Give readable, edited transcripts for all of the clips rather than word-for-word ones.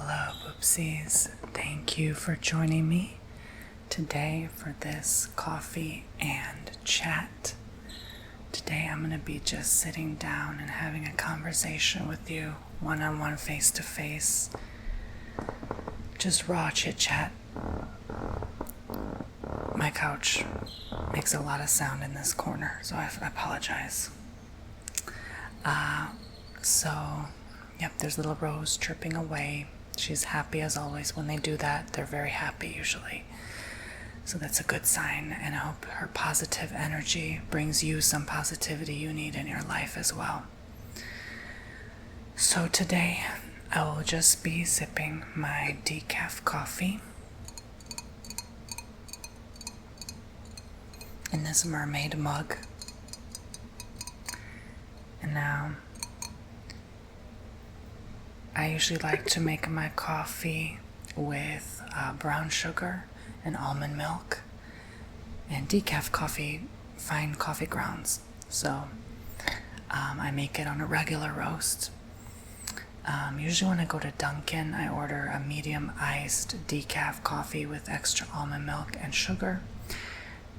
Hello, Boopsies. Thank you for joining me today for this coffee and chat. Today I'm going to be just sitting down and having a conversation with you, one-on-one, face-to-face. Just raw chit-chat. My couch makes a lot of sound in this corner, so I apologize. Yep, there's little Rose chirping away. She's happy as always. When they do that, they're very happy usually. So that's a good sign, and I hope her positive energy brings you some positivity you need in your life as well. So today, I will just be sipping my decaf coffee in this mermaid mug. And now, I usually like to make my coffee with brown sugar and almond milk and decaf coffee, fine coffee grounds. So I make it on a regular roast. Usually when I go to Dunkin', I order a medium iced decaf coffee with extra almond milk and sugar.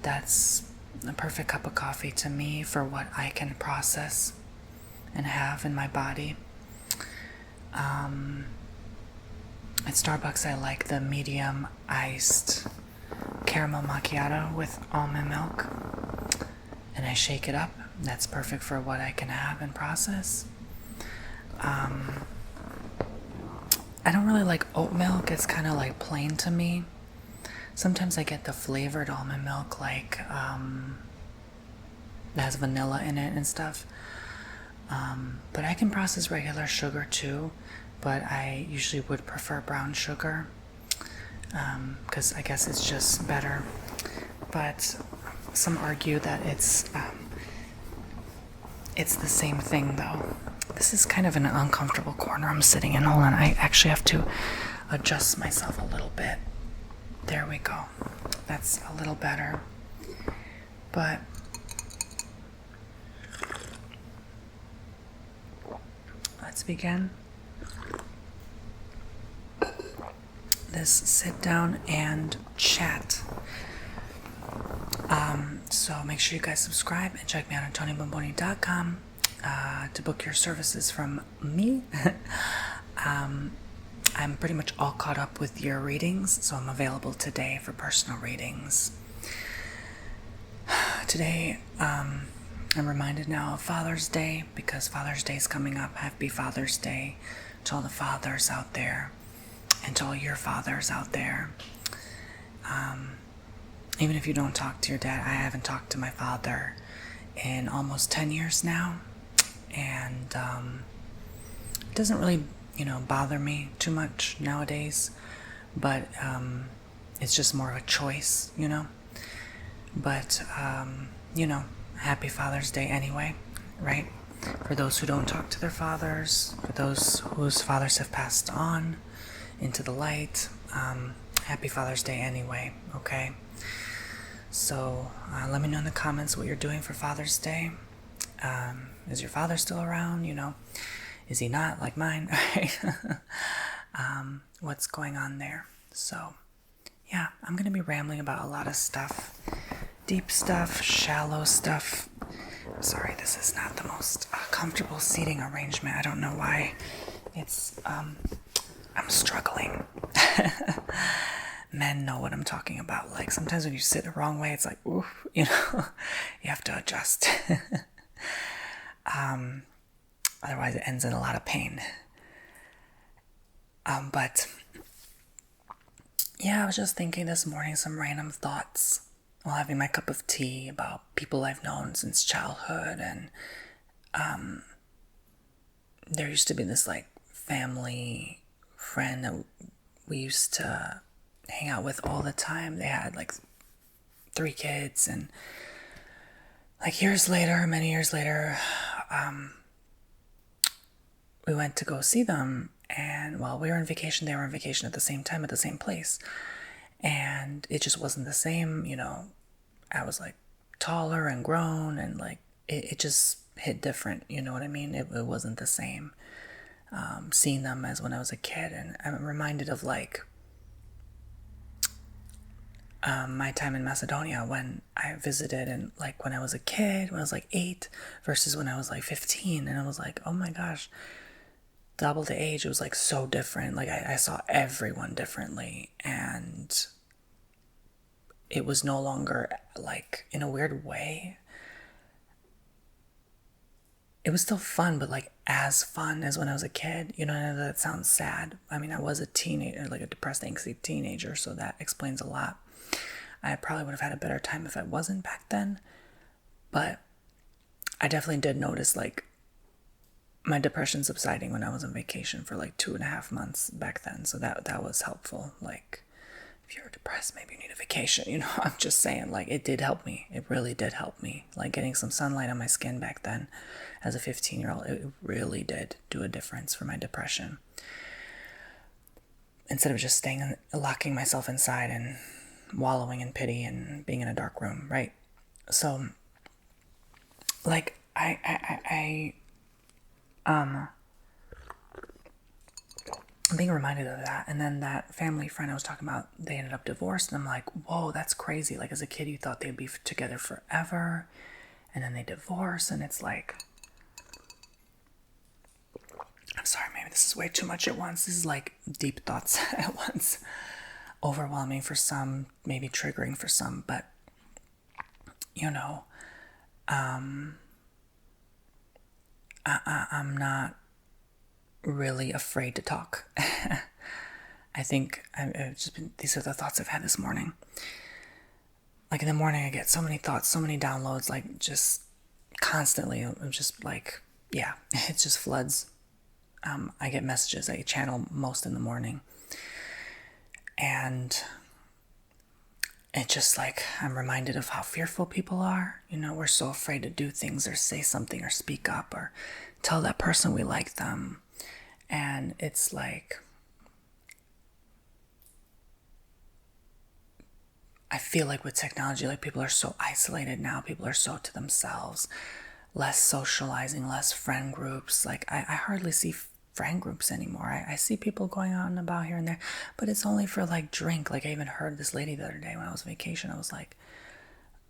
That's the perfect cup of coffee to me for what I can process and have in my body. At Starbucks, I like the medium iced caramel macchiato with almond milk, and I shake it up. That's perfect for what I can have and process. I don't really like oat milk. It's kind of like plain to me. Sometimes I get the flavored almond milk, like that has vanilla in it and stuff. But I can process regular sugar too, but I usually would prefer brown sugar because I guess it's just better. But some argue that it's the same thing though. This is kind of an uncomfortable corner I'm sitting in. Hold on, I actually have to adjust myself a little bit. There we go. That's a little better. But let's begin this sit down and chat. So make sure you guys subscribe and check me out on TonyBomboni.com to book your services from me. I'm pretty much all caught up with your readings, so I'm available today for personal readings. Today, I'm reminded now of Father's Day, because Father's Day is coming up. Happy Father's Day to all the fathers out there and to all your fathers out there. Even if you don't talk to your dad, I haven't talked to my father in almost 10 years now, and it doesn't really, bother me too much nowadays, but it's just more of a choice, but Happy Father's Day anyway, right? For those who don't talk to their fathers, for those whose fathers have passed on into the light, Happy Father's Day anyway, okay? So let me know in the comments what you're doing for Father's Day. Is your father still around? Is he not, like mine? What's going on there? So yeah, I'm gonna be rambling about a lot of stuff. Deep stuff, shallow stuff. Sorry, this is not the most comfortable seating arrangement. I don't know why. It's, I'm struggling. Men know what I'm talking about. Like, sometimes when you sit the wrong way, it's like, ooh, you have to adjust. Otherwise it ends in a lot of pain. But yeah, I was just thinking this morning some random thoughts while having my cup of tea about people I've known since childhood. And there used to be this like family friend that we used to hang out with all the time. They had like 3 kids, and like many years later, we went to go see them, and while we were on vacation, they were on vacation at the same time at the same place, and it just wasn't the same. I was like taller and grown, and like it just hit different, you know what I mean? It wasn't the same. seeing them as when I was a kid. And I'm reminded of like my time in Macedonia when I visited, and like when I was a kid, when I was like 8 versus when I was like 15. And I was like, oh my gosh, double the age. It was like so different. Like I saw everyone differently, and it was no longer like, in a weird way, it was still fun, but like as fun as when I was a kid. You know, I know that sounds sad. I mean, I was a teenager, like a depressed, angsty teenager, so that explains a lot. I probably would have had a better time if I wasn't back then, but I definitely did notice like my depression subsiding when I was on vacation for like 2.5 months back then. So that was helpful. Like, if you're depressed, maybe you need a vacation, you know. I'm just saying, like, it did help me. It really did help me. Like, getting some sunlight on my skin back then as a 15-year-old, it really did do a difference for my depression. Instead of just locking myself inside and wallowing in pity and being in a dark room, right? So, like, I'm being reminded of that. And then that family friend I was talking about, they ended up divorced, and I'm like, whoa, that's crazy. Like, as a kid, you thought they'd be together forever, and then they divorce, and it's like, I'm sorry, maybe this is way too much at once. This is like deep thoughts at once. Overwhelming for some, maybe triggering for some, but you know, I'm not really afraid to talk. I think I've just been, these are the thoughts I've had this morning. Like in the morning, I get so many thoughts, so many downloads, like just constantly. I'm just like, yeah, it just floods. I get messages I channel most in the morning. And it just like, I'm reminded of how fearful people are. You know, we're so afraid to do things or say something or speak up or tell that person we like them. And it's like, I feel like with technology, like people are so isolated now. People are so to themselves, less socializing, less friend groups. Like I hardly see friend groups anymore. I see people going out and about here and there, but it's only for like drink. Like I even heard this lady the other day when I was on vacation. I was like,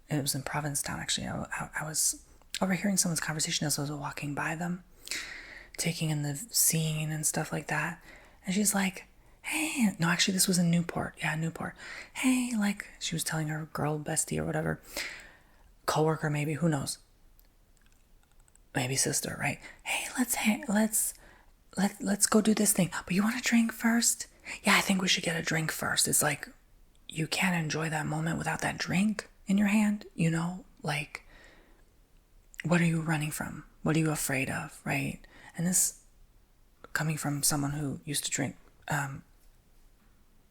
it was in Provincetown actually. I was overhearing someone's conversation as I was walking by them, taking in the scene and stuff like that. And she's like, hey, no, actually this was in Newport. Yeah, Newport. Hey, like she was telling her girl bestie or whatever, coworker maybe, who knows? Maybe sister, right? Hey, let's go do this thing. But you want a drink first? Yeah, I think we should get a drink first. It's like, you can't enjoy that moment without that drink in your hand, you know? Like, what are you running from? What are you afraid of, right? And this, coming from someone who used to drink,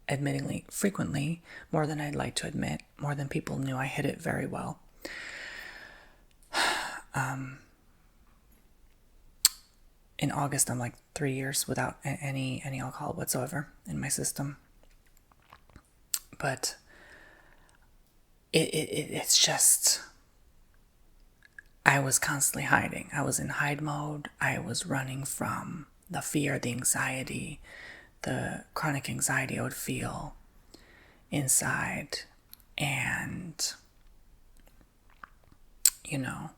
admittingly, frequently, more than I'd like to admit, more than people knew. I hid it very well. In August, I'm like 3 years without any alcohol whatsoever in my system. But it's just, I was constantly hiding. I was in hide mode. I was running from the fear, the anxiety, the chronic anxiety I would feel inside. And, you know,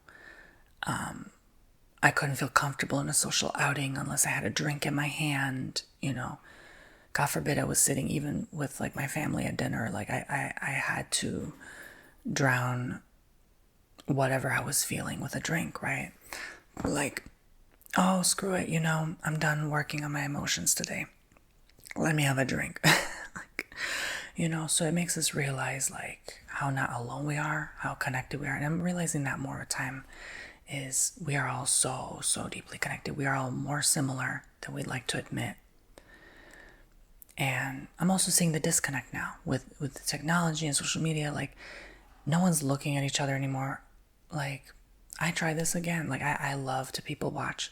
I couldn't feel comfortable in a social outing unless I had a drink in my hand, you know. God forbid I was sitting even with like my family at dinner. Like I had to drown whatever I was feeling with a drink, right? Like, oh, screw it, you know, I'm done working on my emotions today. Let me have a drink. Like, you know, so it makes us realize like how not alone we are, how connected we are. And I'm realizing that more with time, is we are all so deeply connected. We are all more similar than we'd like to admit. And I'm also seeing the disconnect now with the technology and social media. Like, no one's looking at each other anymore. Like, I try this again. Like, I love to people watch.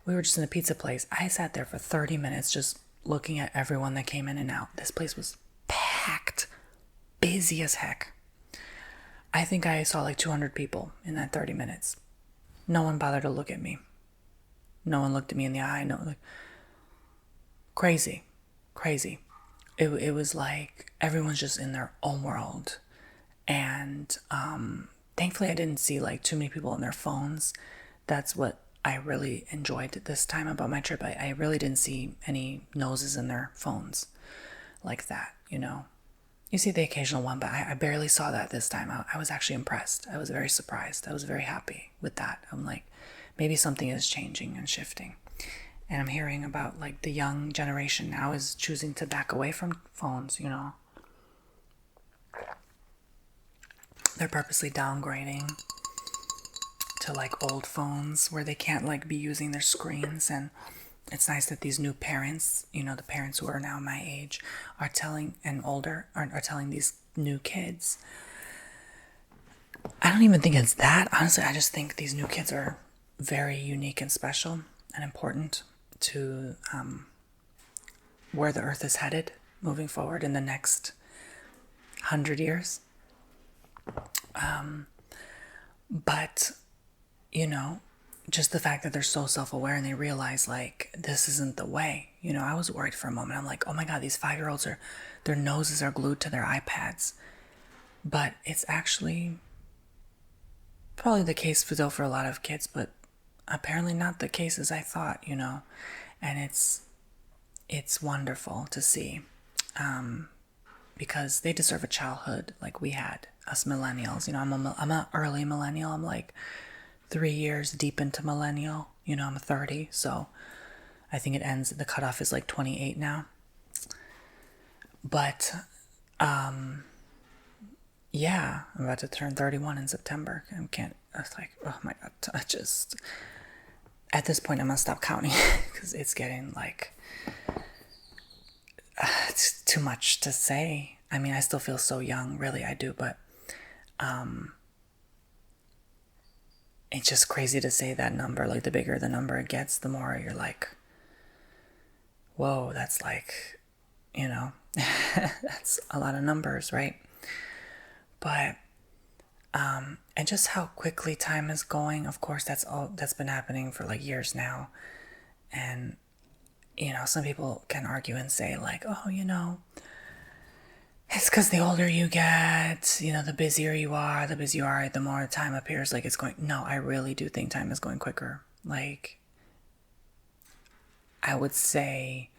We were just in a pizza place. I sat there for 30 minutes just looking at everyone that came in and out. This place was packed, busy as heck. I think I saw like 200 people in that 30 minutes. No one bothered to look at me. No one looked at me in the eye. No, like, crazy, crazy. It was like everyone's just in their own world. And thankfully I didn't see like too many people on their phones. That's what I really enjoyed this time about my trip. I really didn't see any noses in their phones like that, you know. You see the occasional one, but I barely saw that this time. I was actually impressed. I was very surprised. I was very happy with that. I'm like, maybe something is changing and shifting. And I'm hearing about like the young generation now is choosing to back away from phones, you know. They're purposely downgrading to like old phones where they can't like be using their screens. And it's nice that these new parents, you know, the parents who are now my age are telling, and older, are telling these new kids. I don't even think it's that. Honestly, I just think these new kids are very unique and special and important to where the earth is headed moving forward in the next 100 years. But, you know, just the fact that they're so self-aware and they realize like this isn't the way. You know, I was worried for a moment. I'm like, oh my God, these 5-year-olds are, their noses are glued to their iPads. But it's actually probably the case still for a lot of kids, but apparently not the case as I thought, you know. And it's wonderful to see, because they deserve a childhood like we had, us millennials. You know, I'm an early millennial. I'm like 3 years deep into millennial. You know, I'm 30, so I think it ends, the cutoff is like 28 now. But yeah, I'm about to turn 31 in September. I can't, it's like, oh my God, I just, at this point I'm gonna stop counting because it's getting like, it's too much to say. I mean, I still feel so young, really, I do, but it's just crazy to say that number. Like, the bigger the number it gets, the more you're like, whoa, that's like, you know, that's a lot of numbers, right? But and just how quickly time is going. Of course, that's been happening for like years now. And you know, some people can argue and say like, oh, you know, it's because the older you get, you know, the busier you are, the more time appears like it's going. No, I really do think time is going quicker. Like, I would say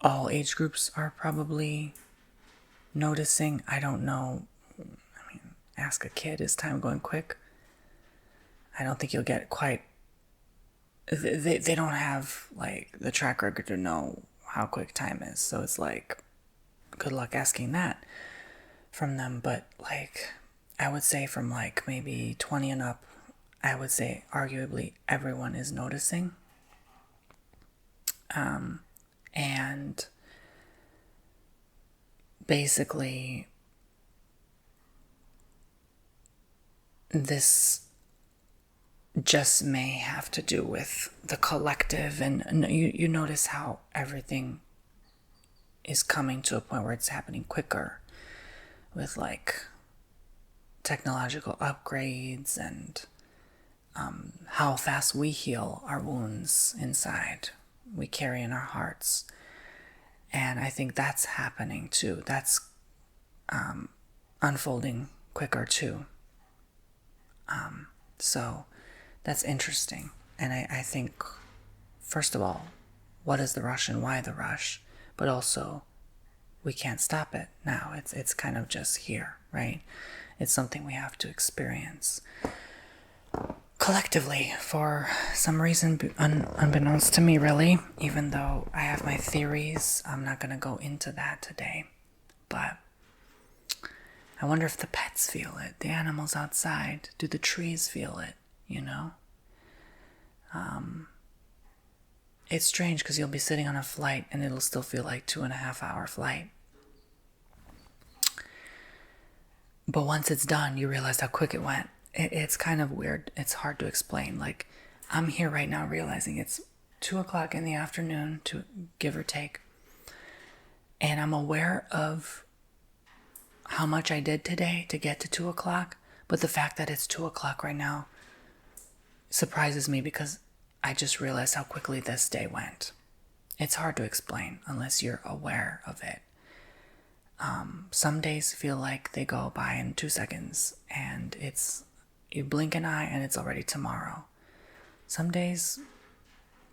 all age groups are probably noticing. I don't know. I mean, ask a kid, is time going quick? I don't think you'll get quite. They don't have like the track record to know how quick time is. So it's like, good luck asking that from them. But like, I would say from like maybe 20 and up, I would say arguably everyone is noticing. And basically this just may have to do with the collective, and you notice how everything is coming to a point where it's happening quicker with like technological upgrades and how fast we heal our wounds inside, we carry in our hearts. And I think that's happening too. That's unfolding quicker too. So that's interesting. And I think, first of all, what is the rush and why the rush? But also, we can't stop it now. It's kind of just here, right? It's something we have to experience collectively for some reason, unbeknownst to me, really. Even though I have my theories, I'm not going to go into that today. But I wonder if the pets feel it, the animals outside. Do the trees feel it, you know? It's strange because you'll be sitting on a flight and it'll still feel like 2.5-hour flight. But once it's done, you realize how quick it went. It's kind of weird. It's hard to explain. Like, I'm here right now realizing it's 2:00 in the afternoon, to give or take. And I'm aware of how much I did today to get to 2:00. But the fact that it's 2:00 right now surprises me, because I just realized how quickly this day went. It's hard to explain unless you're aware of it. Some days feel like they go by in 2 seconds, and you blink an eye and it's already tomorrow. Some days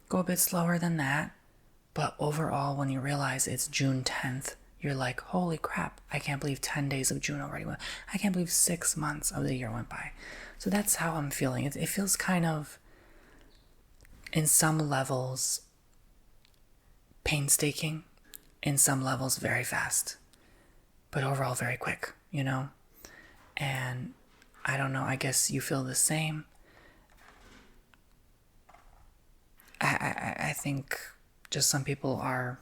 go a bit slower than that, but overall, when you realize it's June 10th, you're like, holy crap, I can't believe 10 days of June already went. I can't believe 6 months of the year went by. So that's how I'm feeling. It feels kind of, in some levels, painstaking, in some levels, very fast, but overall very quick, And I don't know, I guess you feel the same. I think just some people are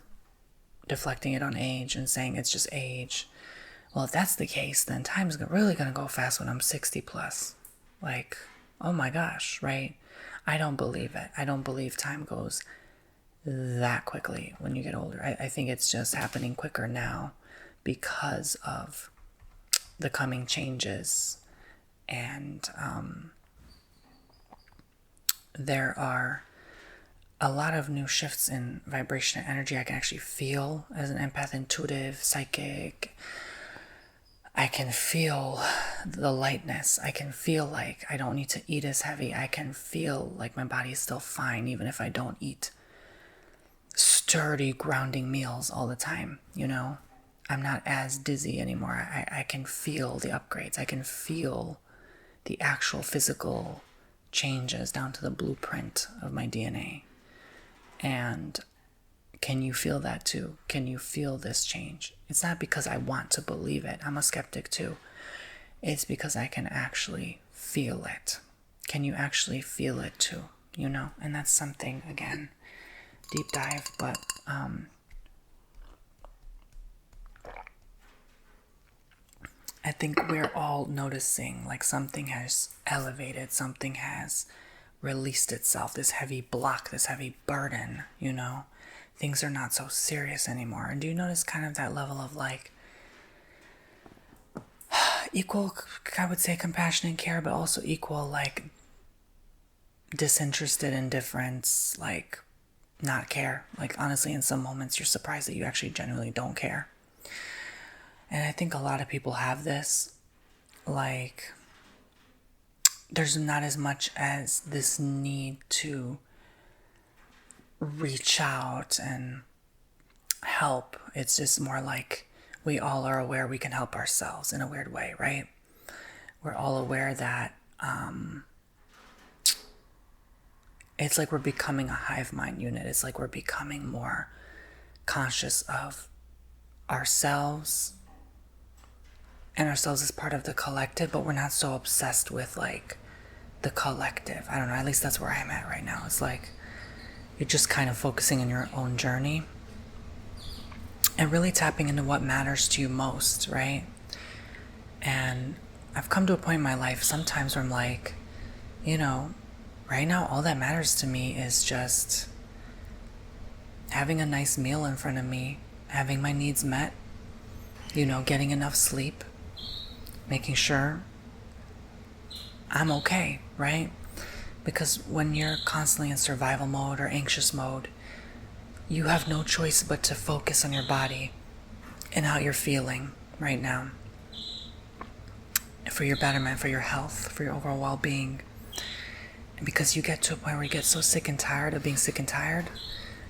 deflecting it on age and saying it's just age. Well, if that's the case, then time's really going to go fast when I'm 60 plus. Like, oh my gosh, right? I don't believe it. I don't believe time goes that quickly when you get older. I think it's just happening quicker now because of the coming changes. And there are a lot of new shifts in vibration and energy I can actually feel as an empath, intuitive, psychic. I can feel the lightness. I can feel like I don't need to eat as heavy. I can feel like my body is still fine even if I don't eat sturdy, grounding meals all the time, I'm not as dizzy anymore. I can feel the upgrades. I can feel the actual physical changes down to the blueprint of my DNA. And can you feel that too? Can you feel this change? It's not because I want to believe it. I'm a skeptic too. It's because I can actually feel it. Can you actually feel it too? And that's something, again, deep dive, but I think we're all noticing like something has elevated, something has released itself, this heavy block, this heavy burden, Things are not so serious anymore. And do you notice kind of that level of like equal, I would say, compassion and care, but also equal like disinterested indifference, like not care. Like honestly, in some moments you're surprised that you actually genuinely don't care. And I think a lot of people have this, like, there's not as much as this need to reach out and help. It's just more like we all are aware we can help ourselves in a weird way, right? We're all aware that it's like we're becoming a hive mind unit. It's like we're becoming more conscious of ourselves and ourselves as part of the collective, but we're not so obsessed with like the collective. I don't know, at least that's where I'm at right now. It's like you're just kind of focusing on your own journey and really tapping into what matters to you most, right? And I've come to a point in my life sometimes where I'm like, right now all that matters to me is just having a nice meal in front of me, having my needs met, getting enough sleep, making sure I'm okay, right? Because when you're constantly in survival mode or anxious mode, you have no choice but to focus on your body and how you're feeling right now. For your betterment, for your health, for your overall well-being. And because you get to a point where you get so sick and tired of being sick and tired,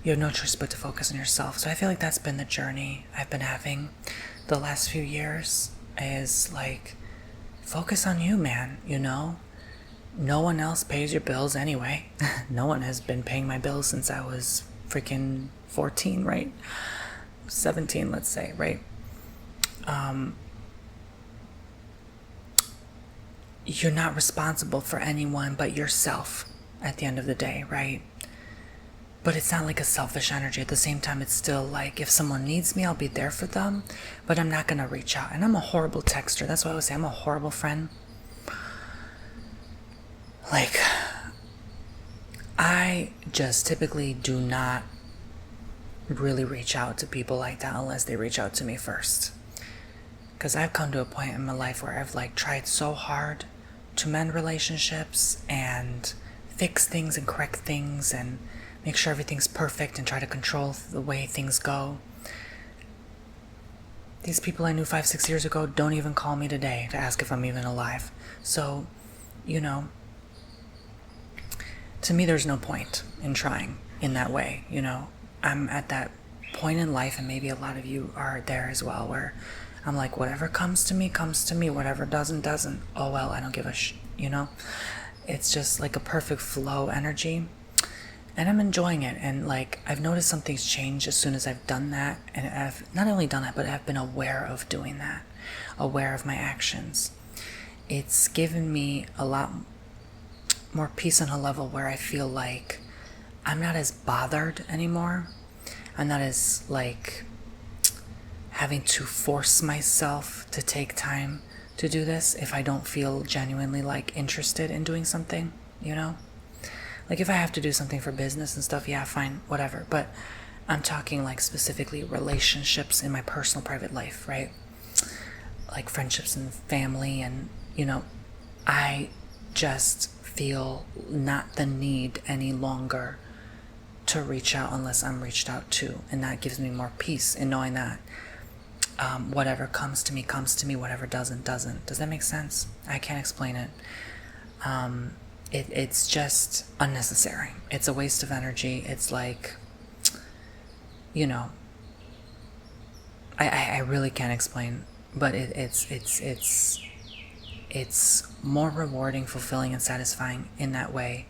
you have no choice but to focus on yourself. So I feel like that's been the journey I've been having the last few years, is like, focus on you, man, No one else pays your bills anyway. No one has been paying my bills since I was freaking 14, right? 17, let's say, right? You're not responsible for anyone but yourself at the end of the day, right? But it's not like a selfish energy. At the same time, it's still like, if someone needs me, I'll be there for them, but I'm not going to reach out. And I'm a horrible texter. That's why I would say I'm a horrible friend. Like, I just typically do not really reach out to people like that unless they reach out to me first. Because I've come to a point in my life where I've like tried so hard to mend relationships and fix things and correct things and make sure everything's perfect and try to control the way things go. These people I knew 5-6 years ago don't even call me today to ask if I'm even alive. So, to me, there's no point in trying in that way. I'm at that point in life, and maybe a lot of you are there as well, where I'm like, whatever comes to me, comes to me. Whatever doesn't. Oh well, I don't give a It's just like a perfect flow energy, and I'm enjoying it. And like, I've noticed something's changed as soon as I've done that, and I've not only done that, but I've been aware of doing that, aware of my actions. It's given me a lot more peace on a level where I feel like I'm not as bothered anymore. I'm not as like having to force myself to take time to do this if I don't feel genuinely like interested in doing something, Like if I have to do something for business and stuff, yeah, fine, whatever. But I'm talking like specifically relationships in my personal private life, right? Like friendships and family, and I just feel not the need any longer to reach out unless I'm reached out to, and that gives me more peace in knowing that whatever comes to me, whatever doesn't. Does that make sense? I can't explain it. It's just unnecessary. It's a waste of energy. It's like, I really can't explain, but it's more rewarding, fulfilling, and satisfying in that way.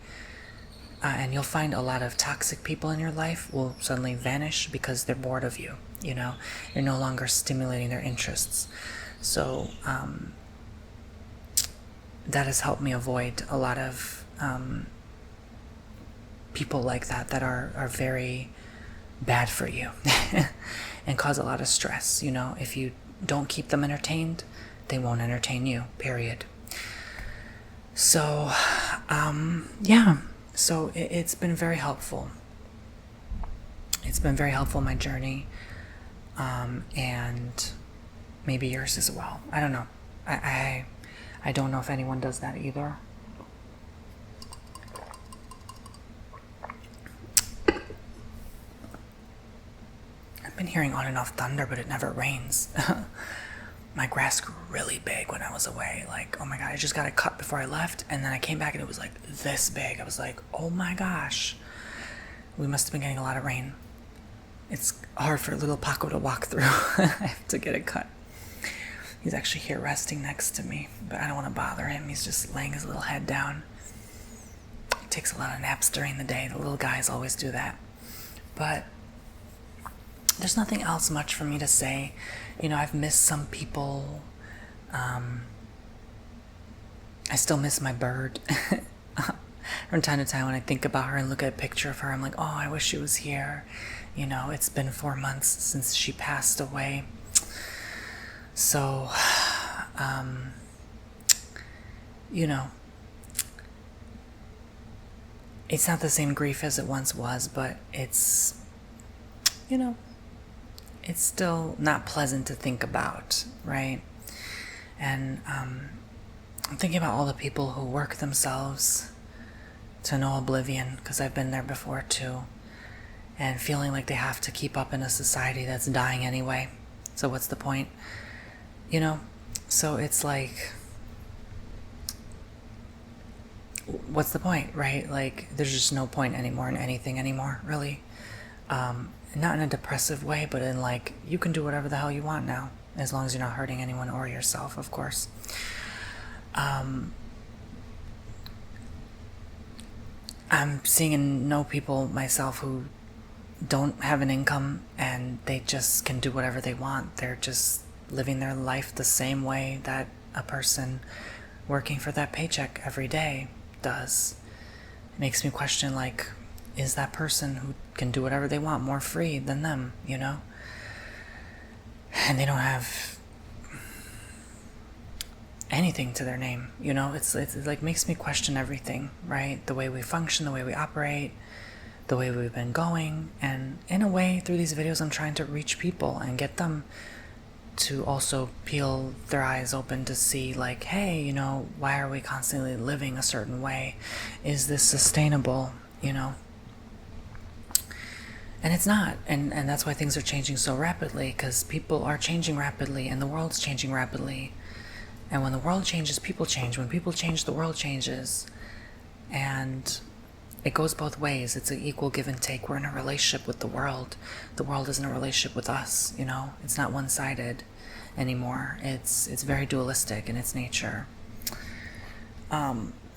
And you'll find a lot of toxic people in your life will suddenly vanish because they're bored of you. You're no longer stimulating their interests. So that has helped me avoid a lot of people like that are very bad for you and cause a lot of stress. If you don't keep them entertained, they won't entertain you, period. So yeah. So it's been very helpful. It's been very helpful in my journey, and maybe yours as well. I don't know. I don't know if anyone does that either. I've been hearing on and off thunder, but it never rains. My grass grew really big when I was away. Like, oh my God, I just got it cut before I left. And then I came back and it was like this big. I was like, oh my gosh. We must have been getting a lot of rain. It's hard for little Paco to walk through. I have to get it cut. He's actually here resting next to me, but I don't want to bother him. He's just laying his little head down. He takes a lot of naps during the day. The little guys always do that. But there's nothing else much for me to say. I've missed some people. I still miss my bird. From time to time when I think about her and look at a picture of her, I'm like, oh, I wish she was here. It's been 4 months since she passed away. So, it's not the same grief as it once was, but it's, it's still not pleasant to think about, right? And I'm thinking about all the people who work themselves to no oblivion, because I've been there before too, and feeling like they have to keep up in a society that's dying anyway. So what's the point? So it's like, what's the point, right? Like, there's just no point anymore in anything anymore, really. Not in a depressive way, but in like, you can do whatever the hell you want now, as long as you're not hurting anyone or yourself, of course. I'm seeing and know people myself who don't have an income and they just can do whatever they want. They're just living their life the same way that a person working for that paycheck every day does. It makes me question, like, is that person who can do whatever they want more free than them, And they don't have anything to their name, It's like, makes me question everything, right? The way we function, the way we operate, the way we've been going. And in a way, through these videos, I'm trying to reach people and get them to also peel their eyes open to see, like, hey, why are we constantly living a certain way? Is this sustainable? And it's not. And that's why things are changing so rapidly, because people are changing rapidly and the world's changing rapidly. And when the world changes, people change. When people change, the world changes. And it goes both ways. It's an equal give and take. We're in a relationship with the world. The world is in a relationship with us, It's not one-sided anymore. It's very dualistic in its nature.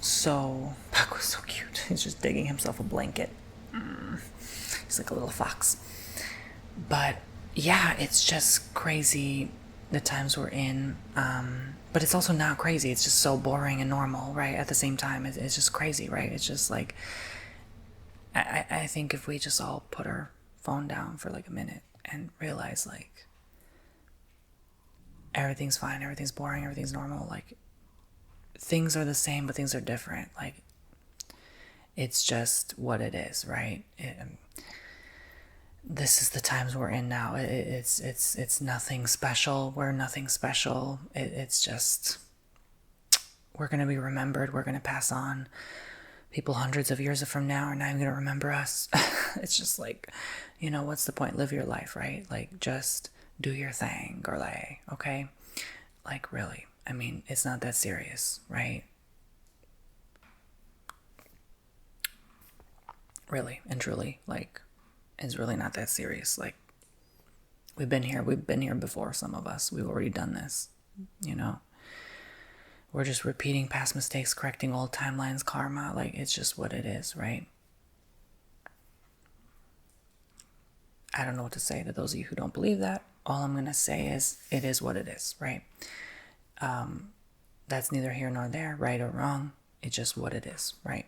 So Puck was so cute. He's just digging himself a blanket. He's like a little fox. But yeah, it's just crazy the times we're in. But it's also not crazy. It's just so boring and normal, right? At the same time, it's just crazy, right? It's just like, I think if we just all put our phone down for like a minute and realize, like, everything's fine, everything's boring, everything's normal, like, things are the same, but things are different. Like, it's just what it is, right? This is the times we're in now. It's nothing special. We're nothing special. It's just, we're going to be remembered. We're going to pass on. People hundreds of years from now are not even going to remember us. It's just like, what's the point? Live your life, right? Like, just do your thing, girl, okay? Like, really. I mean, it's not that serious, right? Really and truly, like, it's really not that serious. Like, we've been here before, some of us. We've already done this, We're just repeating past mistakes, correcting old timelines, karma. Like, it's just what it is, right? I don't know what to say to those of you who don't believe that. All I'm going to say is, it is what it is, right? That's neither here nor there, right or wrong. It's just what it is, right?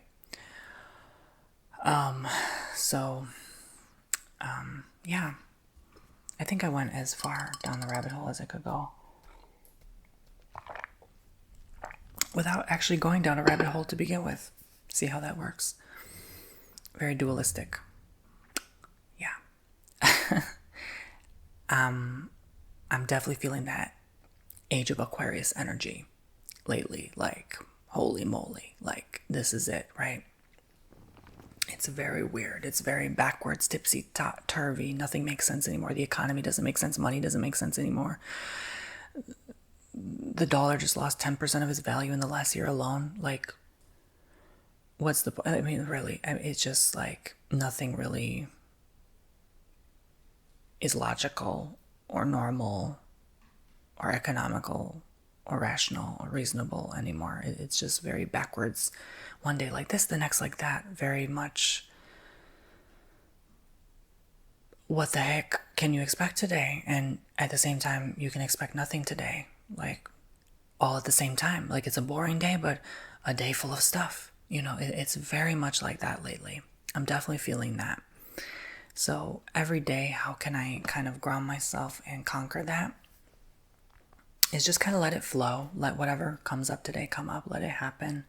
Yeah. I think I went as far down the rabbit hole as I could go, without actually going down a rabbit hole to begin with. See how that works. Very dualistic. Yeah. I'm definitely feeling that Age of Aquarius energy lately. Like, holy moly. Like, this is it, right? It's very weird. It's very backwards, tipsy-turvy. Nothing makes sense anymore. The economy doesn't make sense. Money doesn't make sense anymore. The dollar just lost 10% of its value in the last year alone. Like, what's the point? I mean, really, it's just like nothing really is logical or normal or economical or rational or reasonable anymore. It's just very backwards. One day like this, the next like that. Very much, what the heck can you expect today? And at the same time, you can expect nothing today. Like, all at the same time. Like, it's a boring day, but a day full of stuff. It's very much like that lately. I'm definitely feeling that. So every day, how can I kind of ground myself and conquer that? Is just kind of let it flow. Let whatever comes up today come up. Let it happen.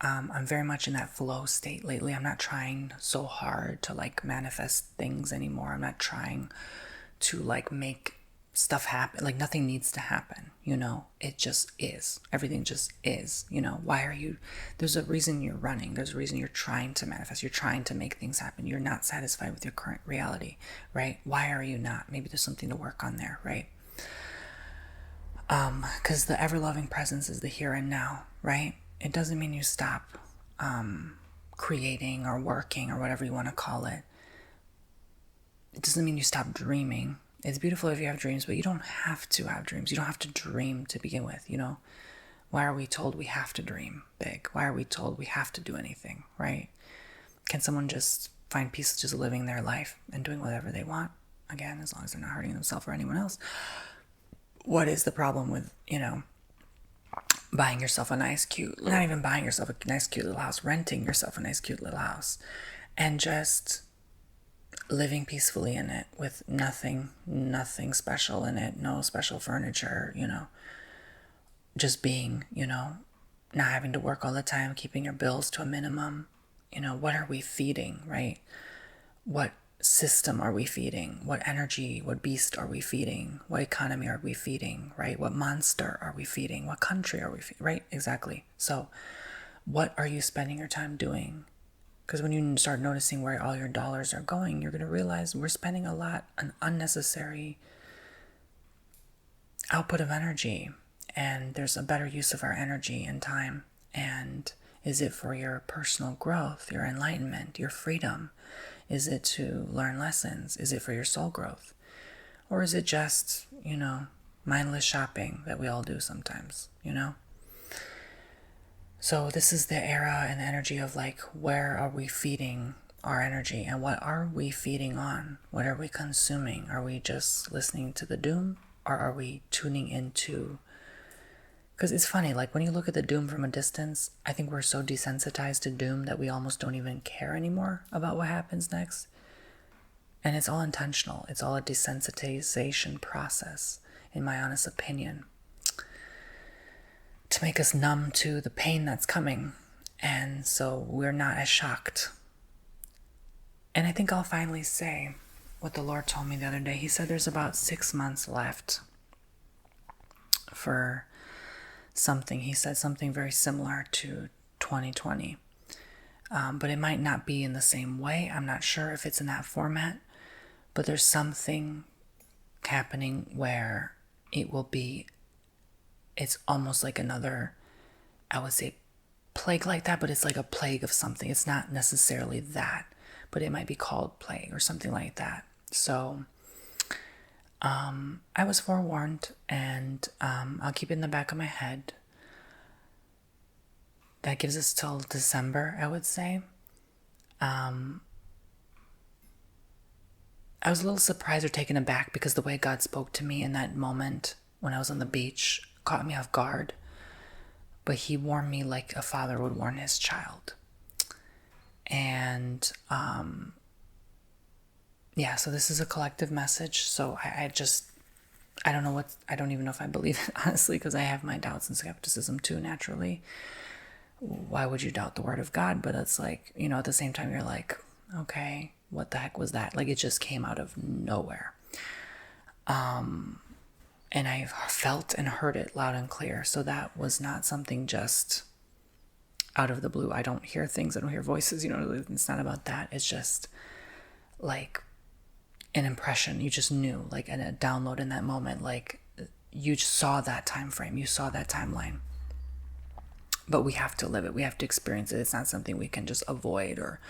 I'm very much in that flow state lately. I'm not trying so hard to like manifest things anymore. I'm not trying to like make stuff happen. Like, nothing needs to happen, It just is. Everything just is, Why are you... There's a reason you're running. There's a reason you're trying to manifest. You're trying to make things happen. You're not satisfied with your current reality, right? Why are you not? Maybe there's something to work on there, right? Because the ever-loving presence is the here and now, right? It doesn't mean you stop creating or working or whatever you want to call it. It doesn't mean you stop dreaming. It's beautiful if you have dreams, but you don't have to have dreams. You don't have to dream to begin with, Why are we told we have to dream big? Why are we told we have to do anything, right? Can someone just find peace just living their life and doing whatever they want? Again, as long as they're not hurting themselves or anyone else. What is the problem with, buying yourself a nice, cute, not even buying yourself a nice, cute little house, renting yourself a nice, cute little house, and just living peacefully in it with nothing special in it, no special furniture, just being, not having to work all the time, keeping your bills to a minimum. What are we feeding, right? What system are we feeding? What energy, what beast are we feeding? What economy are we feeding, right? What monster are we feeding? What country are we feeding, right? Exactly. So what are you spending your time doing? Because when you start noticing where all your dollars are going, you're going to realize we're spending an unnecessary output of energy, and there's a better use of our energy and time. And is it for your personal growth, your enlightenment, your freedom? Is it to learn lessons? Is it for your soul growth? Or is it just, mindless shopping that we all do sometimes, So this is the era and the energy of like, where are we feeding our energy, and what are we feeding on? What are we consuming? Are we just listening to the doom, or are we tuning into? Because it's funny, like when you look at the doom from a distance, I think we're so desensitized to doom that we almost don't even care anymore about what happens next. And it's all intentional. It's all a desensitization process, in my honest opinion, to make us numb to the pain that's coming. And so we're not as shocked. And I think I'll finally say what the Lord told me the other day. He said there's about 6 months left for something. He said something very similar to 2020. But it might not be in the same way. I'm not sure if it's in that format. But there's something happening where it's almost like another, I would say, plague like that, but it's like a plague of something. It's not necessarily that, but it might be called plague or something like that. So I was forewarned, and I'll keep it in the back of my head. That gives us till December, I would say. I was a little surprised or taken aback because the way God spoke to me in that moment when I was on the beach caught me off guard. But he warned me like a father would warn his child. And so this is a collective message. So I don't even know if I believe it, honestly, because I have my doubts and skepticism too, naturally. Why would you doubt the word of God? But it's like, at the same time, you're like, okay, what the heck was that? Like, it just came out of nowhere. And I felt and heard it loud and clear. So that was not something just out of the blue. I don't hear things. I don't hear voices. It's not about that. It's just like an impression. You just knew, like, and a download in that moment. Like, you just saw that time frame. You saw that timeline. But we have to live it. We have to experience it. It's not something we can just avoid or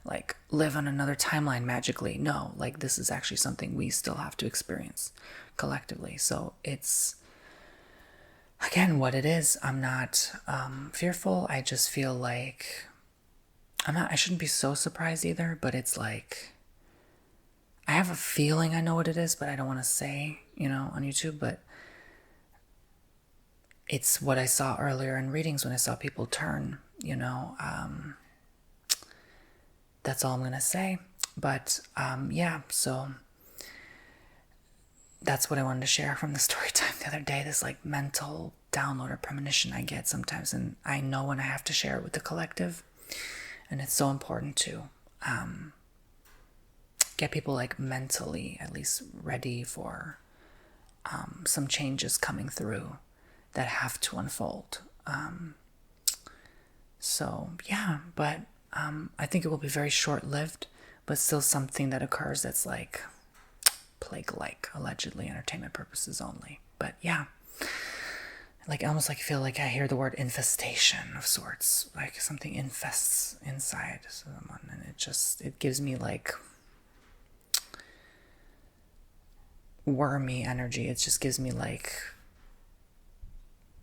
like live on another timeline magically. No, like this is actually something we still have to experience collectively. So it's, again, what it is. I'm not fearful. I just feel like I shouldn't be so surprised either, but it's like, I have a feeling I know what it is, but I don't want to say, on YouTube, but it's what I saw earlier in readings when I saw people turn, that's all I'm going to say. But so that's what I wanted to share from the story time the other day, this like mental download or premonition I get sometimes. And I know when I have to share it with the collective. And it's so important to get people like mentally at least ready for some changes coming through that have to unfold. But I think it will be very short-lived, but still something that occurs that's like plague-like, allegedly, entertainment purposes only. But yeah, like almost like I feel like I hear the word infestation of sorts, like something infests inside someone, and it gives me like wormy energy. It just gives me like,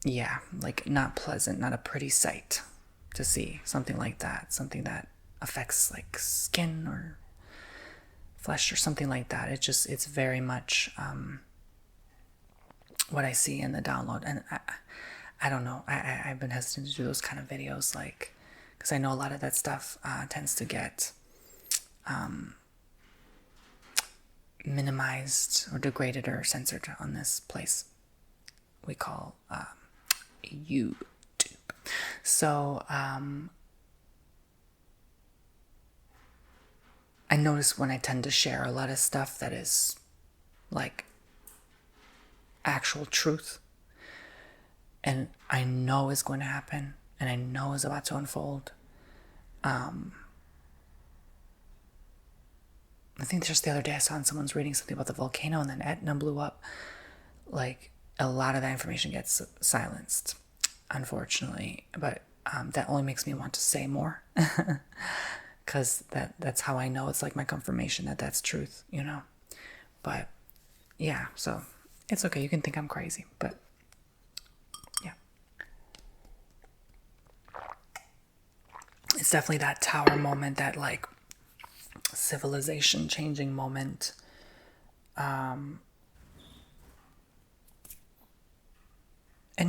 like not pleasant, not a pretty sight to see, something like that, something that affects like skin or flesh or something like that. It's very much what I see in the download. And I don't know, I've been hesitant to do those kind of videos, like, because I know a lot of that stuff tends to get minimized or degraded or censored on this place we call YouTube. So I I notice when I tend to share a lot of stuff that is like actual truth, and I know is going to happen, and I know is about to unfold. I think just the other day I saw someone's reading something about the volcano and then Etna blew up. Like, a lot of that information gets silenced, unfortunately. But that only makes me want to say more. Because that's how I know. It's like my confirmation that that's truth, you know? But, yeah, so it's okay. You can think I'm crazy, but yeah. It's definitely that tower moment, that like civilization changing moment. And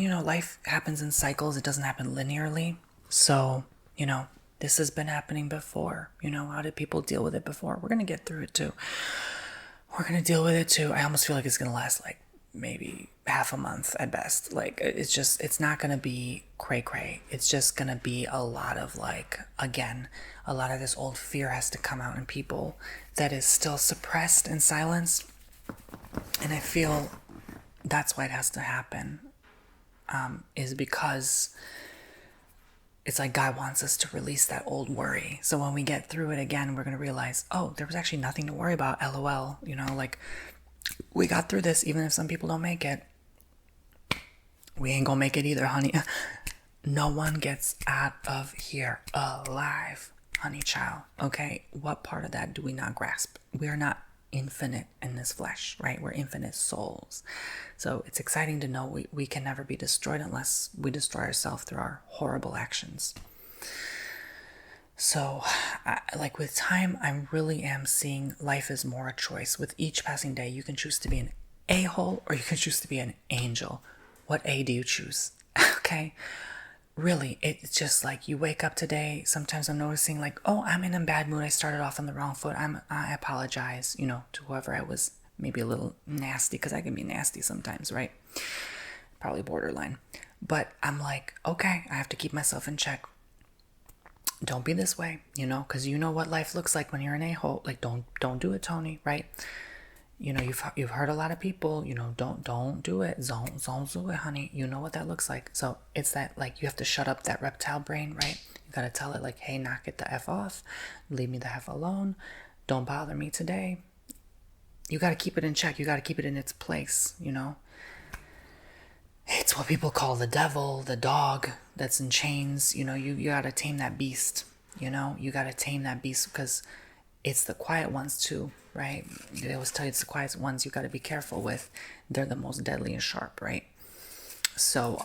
you know, life happens in cycles. It doesn't happen linearly. So, you know, this has been happening before. You know, how did people deal with it before? We're going to get through it too. We're going to deal with it too. I almost feel like it's going to last like maybe half a month at best. Like, it's not going to be cray cray. It's just going to be a lot of like, again, a lot of this old fear has to come out in people that is still suppressed and silenced. And I feel that's why it has to happen, is because it's like God wants us to release that old worry. So when we get through it again, we're going to realize, oh, there was actually nothing to worry about, LOL. You know, like, we got through this, even if some people don't make it. We ain't gonna make it either, honey. No one gets out of here alive, honey child. Okay? What part of that do we not grasp? We are not infinite in this flesh, right? We're infinite souls. So it's exciting to know we can never be destroyed unless we destroy ourselves through our horrible actions. So, like, with time, I really am seeing life is more a choice. With each passing day, you can choose to be an a-hole or you can choose to be an angel. What A do you choose? Okay? Really, it's just like you wake up today. Sometimes I'm noticing like, oh, I'm in a bad mood. I started off on the wrong foot. I apologize, you know, to whoever I was maybe a little nasty, because I can be nasty sometimes, right? Probably borderline. But I'm like, okay, I have to keep myself in check. Don't be this way, you know, because you know what life looks like when you're an a-hole. Like, don't do it, Tony, right? You know, you've heard a lot of people, you know, don't do it. Don't do it, honey. You know what that looks like. So it's that, like, you have to shut up that reptile brain, right? You got to tell it, like, hey, knock it the F off. Leave me the F alone. Don't bother me today. You got to keep it in check. You got to keep it in its place, you know? It's what people call the devil, the dog that's in chains. You know, you got to tame that beast, you know? You got to tame that beast, because it's the quiet ones too, right? They always tell you it's the quiet ones you got to be careful with. They're the most deadly and sharp, right? So,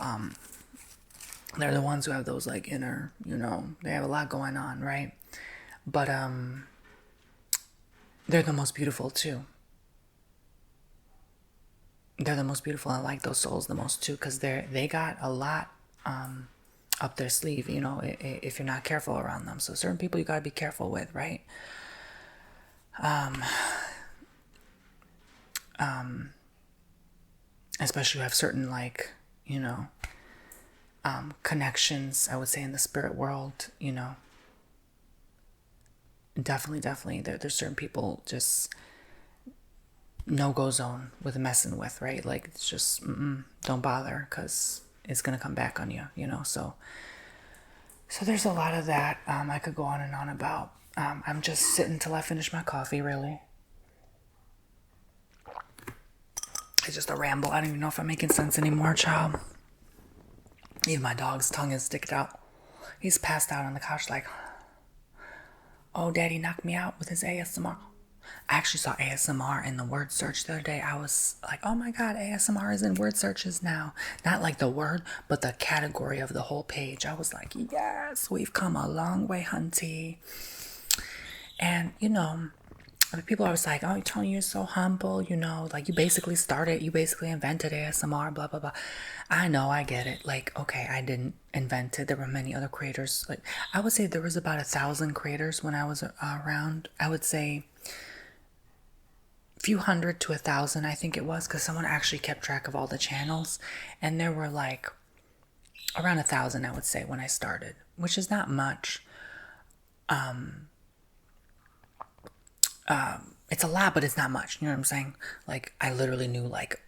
they're the ones who have those like inner, you know, they have a lot going on, right? But, they're the most beautiful too. They're the most beautiful. I like those souls the most too, because they got a lot up their sleeve, you know, if you're not careful around them. So certain people you got to be careful with, right? Especially who have certain, like, you know, connections, I would say, in the spirit world, you know. Definitely, there's certain people just no-go zone with messing with, right? Like, it's just, don't bother, because it's going to come back on you, you know. So there's a lot of that I could go on and on about. I'm just sitting till I finish my coffee, really. It's just a ramble. I don't even know if I'm making sense anymore, child. Even my dog's tongue is sticking out. He's passed out on the couch like, oh, daddy knocked me out with his ASMR. I actually saw ASMR in the word search the other day. I was like, oh my God, ASMR is in word searches now. Not like the word, but the category of the whole page. I was like, yes, we've come a long way, hunty. And, you know, people are always like, oh, Tony, you're so humble, you know, like you basically invented ASMR, blah, blah, blah. I know, I get it. Like, okay, I didn't invent it. There were many other creators. Like, I would say there was about 1,000 creators when I was around. I would say a few hundred to 1,000, I think it was, because someone actually kept track of all the channels. And there were like around 1,000, I would say, when I started, which is not much. it's a lot, but it's not much. You know what I'm saying? Like, I literally knew like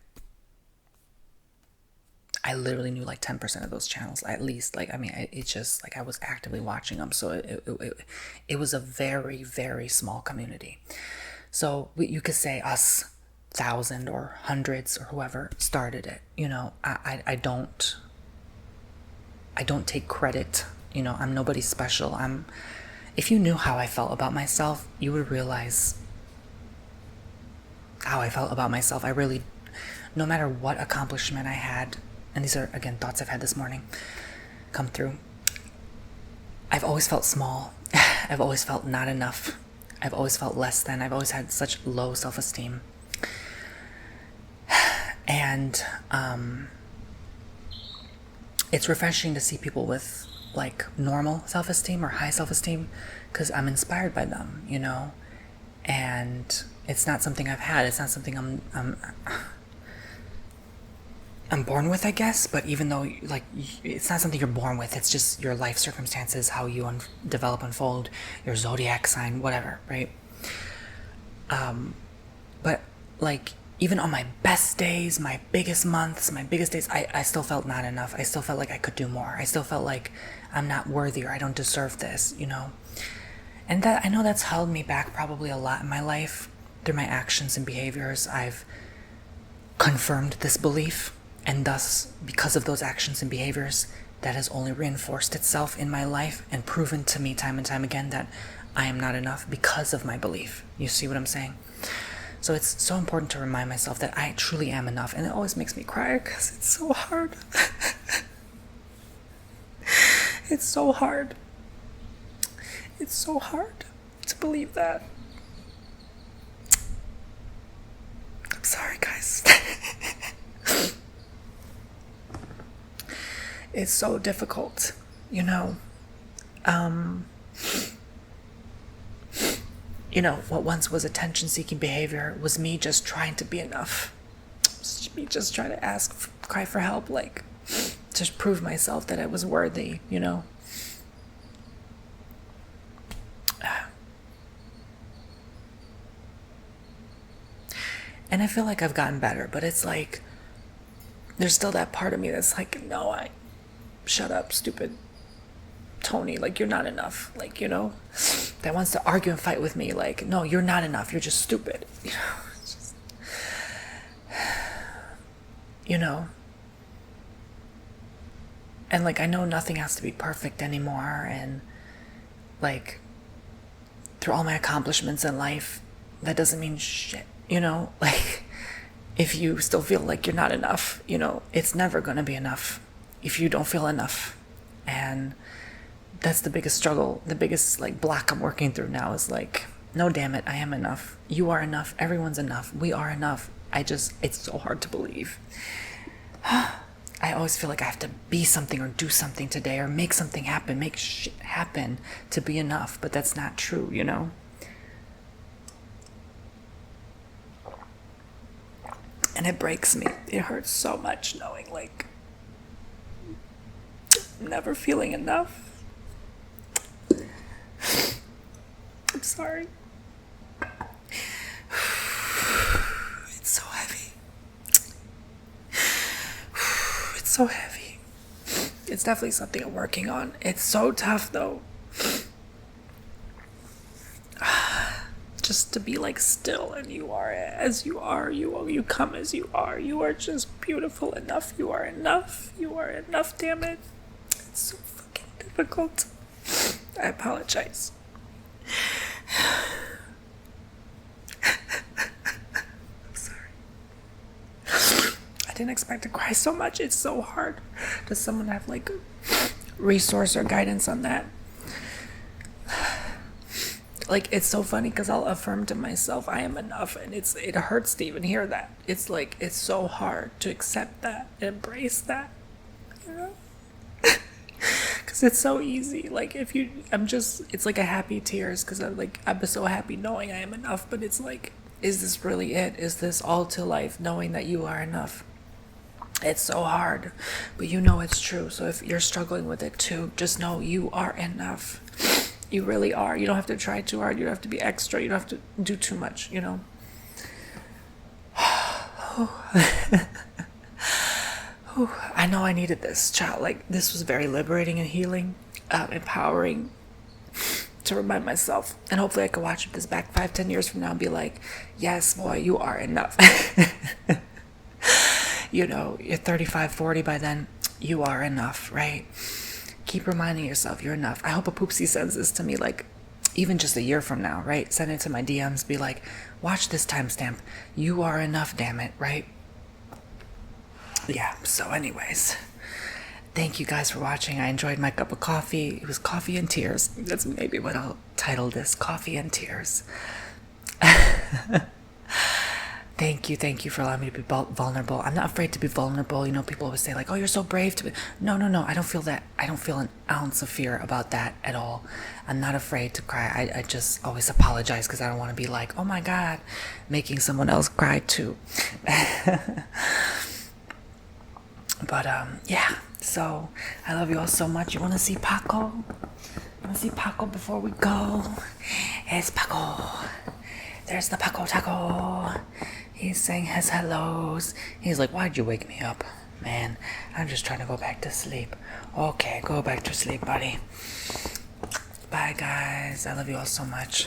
10% of those channels at least. Like, I mean, it's just like I was actively watching them. So it was a very, very small community. So you could say us 1,000 or hundreds or whoever started it. You know, I don't take credit. You know, I'm nobody special. If you knew how I felt about myself, you would realize how I felt about myself. I really, no matter what accomplishment I had, and these are, again, thoughts I've had this morning come through, I've always felt small. I've always felt not enough. I've always felt less than. I've always had such low self-esteem. And it's refreshing to see people with like normal self-esteem or high self-esteem, because I'm inspired by them, you know. And it's not something I've had. It's not something I'm born with, I guess. But even though, like, it's not something you're born with, it's just your life circumstances, how you unfold, your zodiac sign, whatever, right? But like, even on my best days, my biggest months, my biggest days, I still felt not enough. I still felt like I could do more. I still felt like I'm not worthy, or I don't deserve this, you know? And that, I know that's held me back probably a lot in my life. Through my actions and behaviors, I've confirmed this belief. And thus, because of those actions and behaviors, that has only reinforced itself in my life and proven to me time and time again that I am not enough because of my belief. You see what I'm saying? So it's so important to remind myself that I truly am enough. And it always makes me cry because it's so hard. It's so hard. It's so hard to believe that. I'm sorry, guys. It's so difficult, you know. You know, what once was attention-seeking behavior was me just trying to be enough. Me just trying to cry for help, like, to prove myself that I was worthy, you know. And I feel like I've gotten better, but it's like, there's still that part of me that's like, no, shut up, stupid Tony, like, you're not enough, like, you know, that wants to argue and fight with me, like, no, you're not enough, you're just stupid, you know, it's just, you know. And like, I know nothing has to be perfect anymore, and like, through all my accomplishments in life, that doesn't mean shit, you know. Like, if you still feel like you're not enough, you know, it's never gonna be enough if you don't feel enough. And that's the biggest struggle, the biggest like block I'm working through now is like, no, damn it, I am enough. You are enough. Everyone's enough. We are enough. It's so hard to believe. I always feel like I have to be something or do something today or make something happen, make shit happen to be enough. But that's not true, you know? And it breaks me. It hurts so much knowing, like, I'm never feeling enough. I'm sorry. It's so heavy. It's so heavy. It's definitely something I'm working on. It's so tough, though. Just to be like still, and you are as you are. You come as you are. You are just beautiful enough. You are enough. You are enough. Damn it. It's so fucking difficult. I apologize. I'm sorry. I didn't expect to cry so much. It's so hard. Does someone have like a resource or guidance on that? Like, it's so funny because I'll affirm to myself I am enough, and it hurts to even hear that. It's like, it's so hard to accept that, embrace that, you know? Because it's so easy. Like, it's like a happy tears because I'm so happy knowing I am enough. But it's like, is this really it? Is this all to life, knowing that you are enough? It's so hard, but you know it's true. So if you're struggling with it too, just know you are enough. You really are. You don't have to try too hard. You don't have to be extra. You don't have to do too much, you know. I know I needed this, child. Like, this was very liberating and healing, empowering, to remind myself. And hopefully I could watch this back 5-10 years from now and be like, yes, boy, you are enough. You know, you're 35, 40 by then. You are enough, right? Keep reminding yourself you're enough. I hope a poopsie sends this to me, like, even just a year from now, right? Send it to my DMs, be like, watch this timestamp. You are enough, damn it, right? Yeah, so anyways, thank you guys for watching. I enjoyed my cup of coffee. It was coffee and tears. That's maybe what I'll title this, Coffee and Tears. Thank you for allowing me to be vulnerable. I'm not afraid to be vulnerable. You know, people always say like, oh, you're so brave to be. No, I don't feel that. I don't feel an ounce of fear about that at all. I'm not afraid to cry. I just always apologize because I don't want to be like, oh my God, making someone else cry too. But yeah, so I love you all so much. You want to see Paco? You want to see Paco before we go? It's Paco. There's the Paco Taco. He's saying his hellos. He's like, why'd you wake me up? Man, I'm just trying to go back to sleep. Okay, go back to sleep, buddy. Bye, guys. I love you all so much.